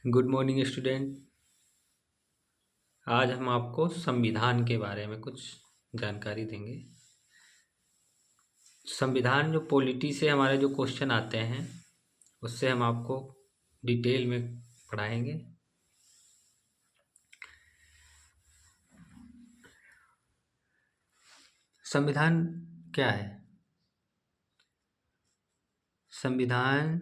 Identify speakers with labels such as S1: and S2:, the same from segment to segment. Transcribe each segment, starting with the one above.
S1: Good morning student. आज हम आपको संविधान के बारे में कुछ जानकारी देंगे। संविधान जो पॉलिटी से हमारे जो क्वेश्चन आते हैं उससे हम आपको डिटेल में पढ़ाएंगे। संविधान क्या है? संविधान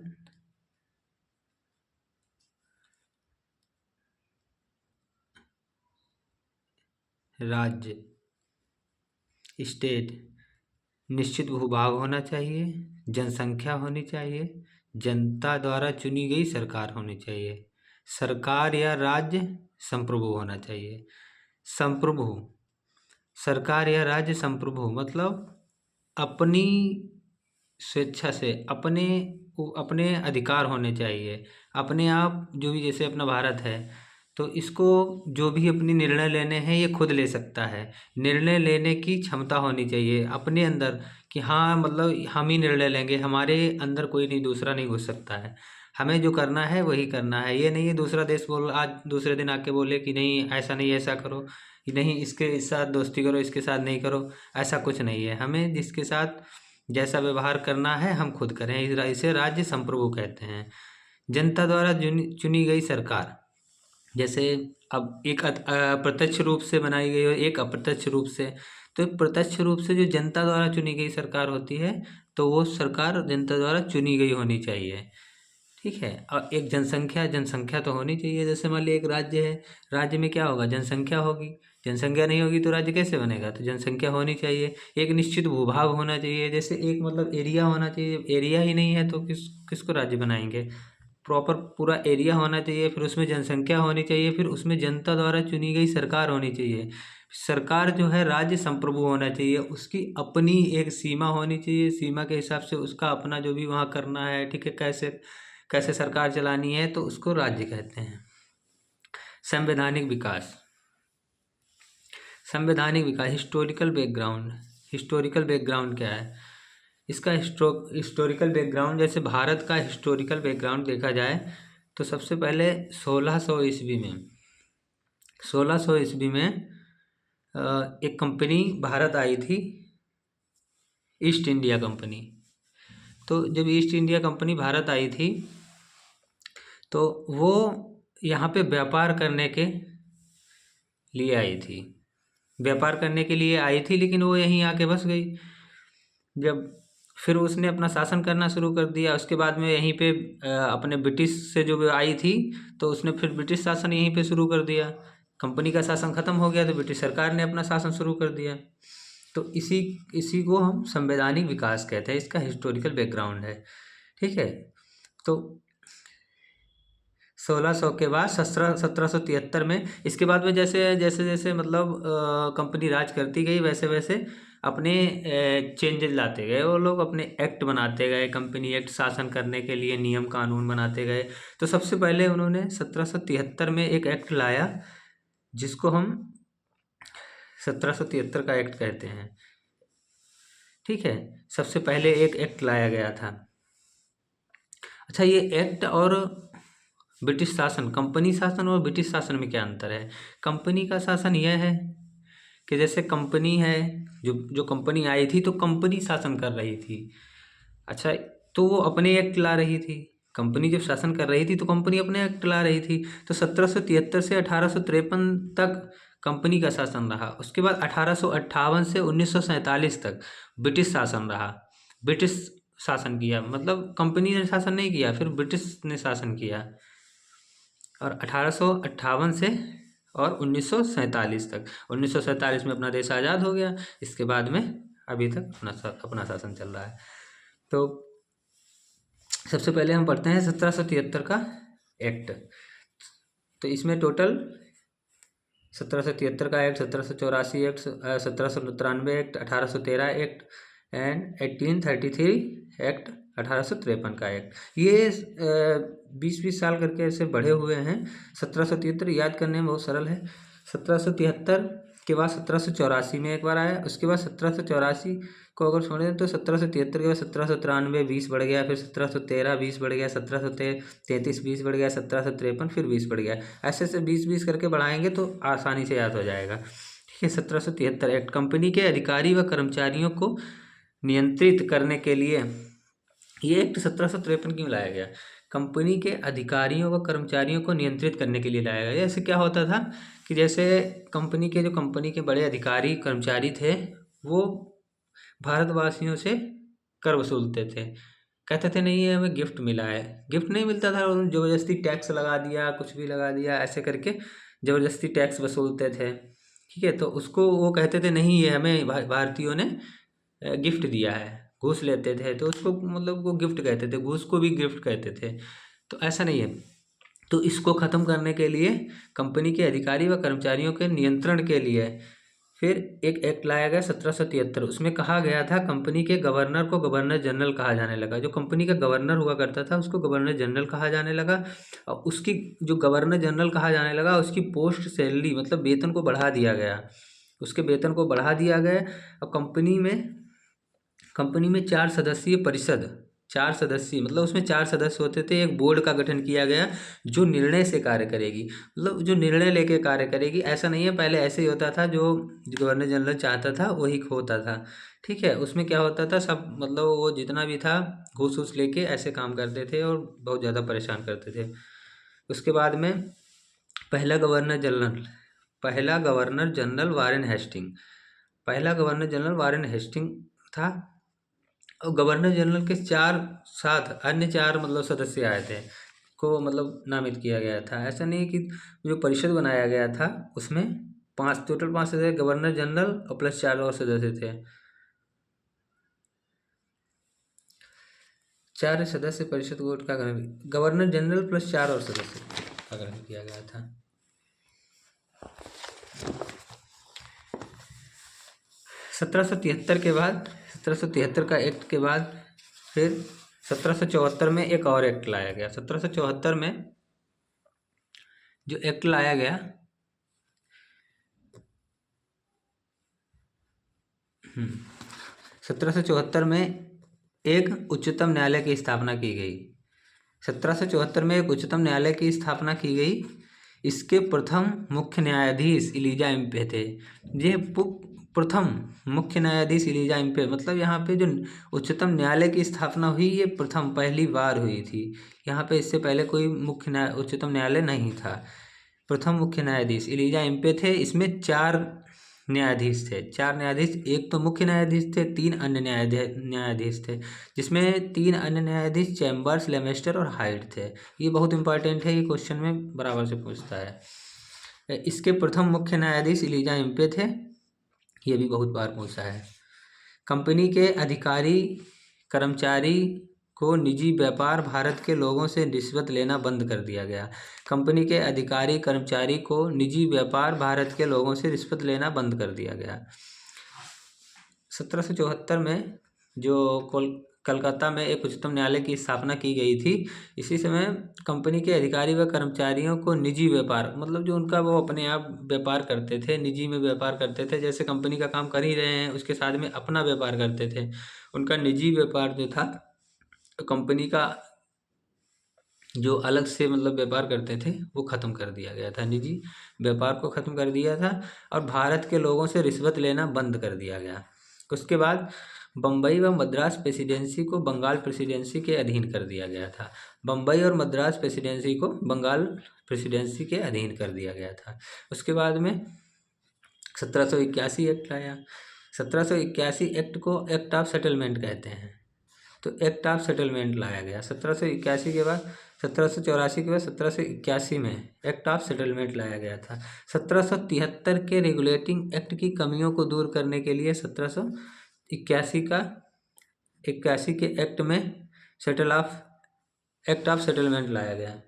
S1: राज्य, स्टेट, निश्चित भूभाग होना चाहिए, जनसंख्या होनी चाहिए, जनता द्वारा चुनी गई सरकार होनी चाहिए, सरकार या राज्य संप्रभु होना चाहिए। संप्रभु, सरकार या राज्य संप्रभु मतलब अपनी स्वेच्छा से अपने अधिकार होने चाहिए। अपने आप जो भी, जैसे अपना भारत है तो इसको जो भी अपनी निर्णय लेने हैं ये खुद ले सकता है। निर्णय लेने की क्षमता होनी चाहिए अपने अंदर कि हाँ, मतलब हम ही निर्णय लेंगे, हमारे अंदर कोई नहीं, दूसरा नहीं घुस सकता है। हमें जो करना है वही करना है। ये नहीं है दूसरा देश आज दूसरे दिन आके बोले कि नहीं ऐसा नहीं, ऐसा करो, नहीं इसके साथ दोस्ती करो, इसके साथ नहीं करो। ऐसा कुछ नहीं है। हमें जिसके साथ जैसा व्यवहार करना है हम खुद करें। इसे राज्य संप्रभु कहते हैं। जनता द्वारा चुनी गई सरकार, जैसे अब एक प्रत्यक्ष रूप से बनाई गई और एक अप्रत्यक्ष रूप से। तो प्रत्यक्ष रूप से जो जनता द्वारा चुनी गई सरकार होती है तो वो सरकार जनता द्वारा चुनी गई होनी चाहिए। ठीक है। और एक जनसंख्या, जनसंख्या तो होनी चाहिए। जैसे मान लीजिए एक राज्य है, राज्य में क्या होगा? जनसंख्या होगी। जनसंख्या नहीं होगी तो राज्य कैसे बनेगा? तो जनसंख्या होनी चाहिए। एक निश्चित भूभाग होना चाहिए, जैसे एक मतलब एरिया होना चाहिए। एरिया ही नहीं है तो किसको राज्य बनाएंगे? प्रॉपर पूरा एरिया होना चाहिए, फिर उसमें जनसंख्या होनी चाहिए, फिर उसमें जनता द्वारा चुनी गई सरकार होनी चाहिए। सरकार जो है राज्य संप्रभु होना चाहिए, उसकी अपनी एक सीमा होनी चाहिए। सीमा के हिसाब से उसका अपना जो भी वहाँ करना है, ठीक है, कैसे कैसे सरकार चलानी है, तो उसको राज्य कहते हैं। संवैधानिक विकास, संवैधानिक विकास, हिस्टोरिकल बैकग्राउंड। हिस्टोरिकल बैकग्राउंड क्या है? इसका हिस्टोरिकल बैकग्राउंड, जैसे भारत का हिस्टोरिकल बैकग्राउंड देखा जाए तो सबसे पहले 1600 ईस्वी में 1600 ईस्वी में एक कंपनी भारत आई थी, ईस्ट इंडिया कंपनी। तो जब ईस्ट इंडिया कंपनी भारत आई थी तो वो यहाँ पे व्यापार करने के लिए आई थी। व्यापार करने के लिए आई थी, लेकिन वो यहीं आके बस गई। जब फिर उसने अपना शासन करना शुरू कर दिया, उसके बाद में यहीं पे अपने ब्रिटिश से जो आई थी तो उसने फिर ब्रिटिश शासन यहीं पे शुरू कर दिया। कंपनी का शासन खत्म हो गया तो ब्रिटिश सरकार ने अपना शासन शुरू कर दिया। तो इसी इसी को हम संवैधानिक विकास कहते हैं। इसका हिस्टोरिकल बैकग्राउंड है। ठीक है। तो 1600 के बाद 1773 में, इसके बाद में जैसे जैसे जैसे मतलब कंपनी राज करती गई वैसे वैसे अपने चेंजेस लाते गए। वो लोग अपने एक्ट बनाते गए, कंपनी एक्ट, शासन करने के लिए नियम कानून बनाते गए। तो सबसे पहले उन्होंने 1773 में एक एक्ट लाया जिसको हम 1773 का एक्ट कहते हैं। ठीक है। सबसे पहले एक एक्ट लाया गया था। अच्छा, ये एक्ट और ब्रिटिश शासन, कंपनी शासन और ब्रिटिश शासन में क्या अंतर है? कंपनी का शासन यह है कि जैसे कंपनी है, जो कंपनी आई थी तो कंपनी शासन कर रही थी। अच्छा, तो वो अपने एक्ट ला रही थी। कंपनी जब शासन कर रही थी तो कंपनी अपने एक्ट ला रही थी। तो 1773 से 1853 तक कंपनी का शासन रहा। उसके बाद 1858 से 1947 तक ब्रिटिश शासन रहा। ब्रिटिश शासन किया, मतलब कंपनी ने शासन नहीं किया, फिर ब्रिटिश ने शासन किया। और 1858 से और 1947 तक, 1947 में अपना देश आज़ाद हो गया। इसके बाद में अभी तक अपना शासन चल रहा है। तो सबसे पहले हम पढ़ते हैं 1773 का एक्ट। तो इसमें टोटल 1773 का act, 1784 act, 1793 act, 1813 act and 1833 act, 1853 का एक्ट। ये 20-20 साल करके ऐसे बढ़े हुए हैं। 1773 याद करने में बहुत सरल है। 1773 के बाद 1784 में एक बार आया। उसके बाद 1784 को अगर छोड़ें तो 1773 के बाद 1793 20 बढ़ गया, फिर 1713 20 बढ़ गया, 1733 20 बढ़ गया, 1753 फिर 20 बढ़ गया। ऐसे ऐसे 20 करके बढ़ाएंगे तो आसानी से याद हो जाएगा। ठीक है। 1773 एक्ट कंपनी के अधिकारी व कर्मचारियों को नियंत्रित करने के लिए, ये एक्ट 1753 क्यों लाया गया? कंपनी के अधिकारियों व कर्मचारियों को नियंत्रित करने के लिए लाया गया। जैसे क्या होता था कि जैसे कंपनी के बड़े अधिकारी कर्मचारी थे, वो भारतवासियों से कर वसूलते थे। कहते थे नहीं ये हमें गिफ्ट मिला है, गिफ्ट नहीं मिलता था, उन्होंने ज़बरदस्ती टैक्स लगा दिया, कुछ भी लगा दिया, ऐसे करके ज़बरदस्ती टैक्स वसूलते थे। ठीक है। तो उसको वो कहते थे नहीं ये हमें भारतीयों ने गिफ्ट दिया है, घूस लेते थे तो उसको मतलब वो गिफ्ट कहते थे, घूस को भी गिफ्ट कहते थे। तो ऐसा नहीं है। तो इसको ख़त्म करने के लिए कंपनी के अधिकारी व कर्मचारियों के नियंत्रण के लिए फिर एक एक्ट लाया गया 1773। उसमें कहा गया था कंपनी के गवर्नर को गवर्नर जनरल कहा जाने लगा। जो कंपनी का गवर्नर हुआ करता था उसको गवर्नर जनरल कहा जाने लगा, और उसकी जो गवर्नर जनरल कहा जाने लगा उसकी पोस्ट सैलरी मतलब वेतन को बढ़ा दिया गया, उसके वेतन को बढ़ा दिया गया। और कंपनी में 4 सदस्यीय परिषद, 4 सदस्य मतलब उसमें 4 सदस्य होते थे। एक बोर्ड का गठन किया गया जो निर्णय से कार्य करेगी, मतलब जो निर्णय लेके कार्य करेगी। ऐसा नहीं है पहले ऐसे ही होता था, जो गवर्नर जनरल चाहता था वही होता था। ठीक है। उसमें क्या होता था सब मतलब वो जितना भी था घूस वूस लेके ऐसे काम करते थे और बहुत ज़्यादा परेशान करते थे। उसके बाद में पहला गवर्नर जनरल पहला गवर्नर जनरल वारेन हेस्टिंग, पहला गवर्नर जनरल वारेन हेस्टिंग था। और गवर्नर जनरल के 4 साथ अन्य 4 मतलब सदस्य आए थे, को मतलब नामित किया गया था। ऐसा नहीं कि जो परिषद बनाया गया था उसमें 5 टोटल 5 सदस्य, गवर्नर जनरल और प्लस 4 और सदस्य थे। 4 सदस्य परिषद को का गठन, गवर्नर जनरल प्लस 4 और सदस्य का गठन किया गया था। 1773 के बाद 1773 का एक्ट के बाद फिर 1774 में एक और एक्ट लाया गया। 1774 में जो एक्ट लाया गया 1774 में एक उच्चतम न्यायालय की स्थापना की गई। 1774 में एक उच्चतम न्यायालय की स्थापना की गई। इसके प्रथम मुख्य न्यायाधीश इलीजा इम्पे थे। ये प्रथम मुख्य न्यायाधीश इलीजा इम्पे मतलब यहाँ पे जो उच्चतम न्यायालय की स्थापना हुई ये प्रथम पहली बार हुई थी। यहाँ पे इससे पहले कोई उच्चतम न्यायालय नहीं था। प्रथम मुख्य न्यायाधीश इलीजा इम्पे थे। इसमें 4 न्यायाधीश थे। 4 न्यायाधीश, एक तो मुख्य न्यायाधीश थे, 3 अन्य न्यायाधीश थे, जिसमें 3 अन्य न्यायाधीश चैम्बर्स, लेमेस्टर और हाइट थे। ये बहुत इंपॉर्टेंट है, ये क्वेश्चन में बराबर से पूछता है। इसके प्रथम मुख्य न्यायाधीश इलीजा इम्पे थे, ये भी बहुत बार पूछा है। कंपनी के अधिकारी कर्मचारी को निजी व्यापार भारत के लोगों से रिश्वत लेना बंद कर दिया गया। कंपनी के अधिकारी कर्मचारी को निजी व्यापार भारत के लोगों से रिश्वत लेना बंद कर दिया गया। 1774 में जो कलकत्ता में एक उच्चतम न्यायालय की स्थापना की गई थी, इसी समय कंपनी के अधिकारी व कर्मचारियों को निजी व्यापार मतलब जो उनका वो अपने आप व्यापार करते थे, निजी में व्यापार करते थे, जैसे कंपनी का काम कर ही रहे हैं उसके साथ में अपना व्यापार करते थे। उनका निजी व्यापार जो था कंपनी का जो अलग से मतलब व्यापार करते थे वो ख़त्म कर दिया गया था, निजी व्यापार को ख़त्म कर दिया था और भारत के लोगों से रिश्वत लेना बंद कर दिया गया। उसके बाद बम्बई व मद्रास प्रेसिडेंसी को बंगाल प्रेसिडेंसी के अधीन कर दिया गया था। बम्बई और मद्रास प्रेसिडेंसी को बंगाल प्रेसिडेंसी के अधीन कर दिया गया था। उसके बाद में 1781 एक्ट लाया। 1781 एक्ट को एक्ट ऑफ सेटलमेंट कहते हैं। तो एक्ट ऑफ सेटलमेंट लाया गया 1781 के बाद। 1784 के बाद 1781 में एक्ट ऑफ सेटलमेंट लाया गया था। 1773 के रेगुलेटिंग एक्ट की कमियों को दूर करने के लिए 1781 के एक्ट में एक्ट ऑफ सेटलमेंट लाया गया।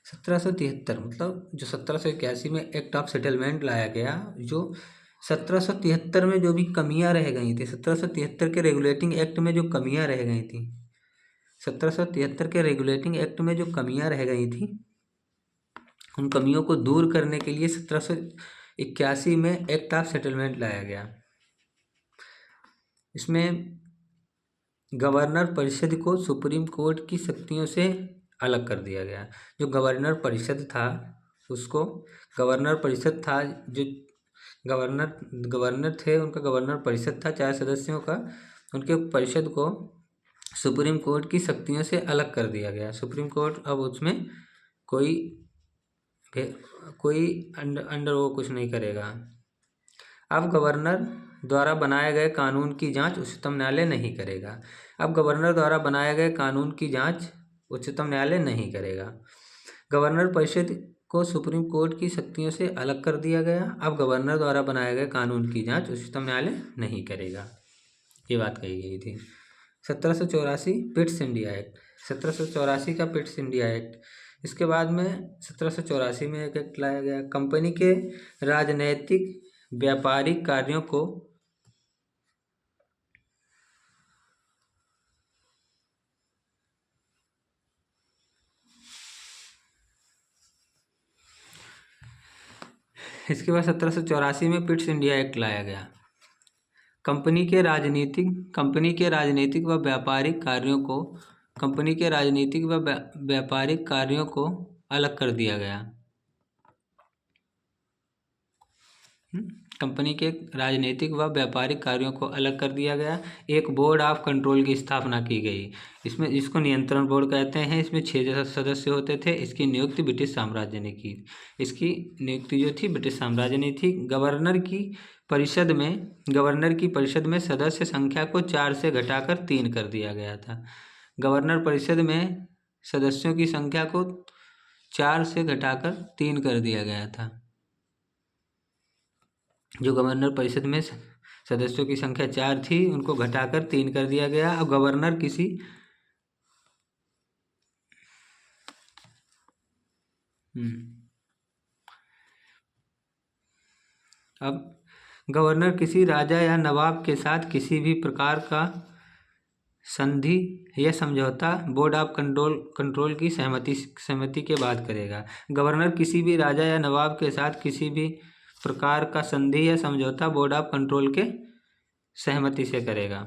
S1: 1773 मतलब जो 1781 में एक्ट ऑफ सेटलमेंट लाया गया, जो 1773 में जो भी कमियां रह गई थी, 1773 के रेगुलेटिंग एक्ट में जो कमियां रह गई थी, 1773 के रेगुलेटिंग एक्ट में जो कमियां रह गई थी, उन कमियों को दूर करने के लिए 81 में एक्ट ऑफ सेटलमेंट लाया गया। इसमें गवर्नर परिषद को सुप्रीम कोर्ट की शक्तियों से अलग कर दिया गया। जो गवर्नर परिषद था उसको, गवर्नर परिषद था जो गवर्नर थे, उनका गवर्नर परिषद था 4 सदस्यों का, उनके परिषद को सुप्रीम कोर्ट की शक्तियों से अलग कर दिया गया। सुप्रीम कोर्ट अब उसमें कोई अंडर वो कुछ नहीं करेगा। अब गवर्नर द्वारा बनाए गए कानून की जांच उच्चतम न्यायालय नहीं करेगा। अब गवर्नर द्वारा बनाए गए कानून की जांच उच्चतम न्यायालय नहीं करेगा। गवर्नर परिषद को सुप्रीम कोर्ट की शक्तियों से अलग कर दिया गया। अब गवर्नर द्वारा बनाए गए कानून की जांच उच्चतम न्यायालय नहीं करेगा। ये बात कही गई थी। 1784 पिट्स इंडिया एक्ट, 1784 का पिट्स इंडिया एक्ट। इसके बाद में 1784 में एक एक्ट लाया गया, कंपनी के राजनैतिक व्यापारिक कार्यों को इसके बाद 1784 में पिट्स इंडिया एक्ट लाया गया। कंपनी के राजनीतिक व व्यापारिक कार्यों को अलग कर दिया गया। कंपनी के राजनीतिक व व्यापारिक कार्यों को अलग कर दिया गया। एक बोर्ड ऑफ कंट्रोल की स्थापना की गई। इसमें इसको नियंत्रण बोर्ड कहते हैं। इसमें 6 सदस्य होते थे। इसकी नियुक्ति ब्रिटिश साम्राज्य ने की। इसकी नियुक्ति जो थी ब्रिटिश साम्राज्य ने थी। गवर्नर की परिषद में सदस्य संख्या को 4 से घटाकर 3 कर दिया गया था। गवर्नर परिषद में सदस्यों की संख्या को 4 से घटाकर 3 कर दिया गया था। जो गवर्नर परिषद में सदस्यों की संख्या 4 थी, उनको घटाकर 3 कर दिया गया। अब गवर्नर किसी राजा या नवाब के साथ किसी भी प्रकार का संधि या समझौता बोर्ड ऑफ कंट्रोल की सहमति के बाद करेगा। गवर्नर किसी भी राजा या नवाब के साथ किसी भी प्रकार का संधि या समझौता बोर्ड ऑफ कंट्रोल के सहमति से करेगा।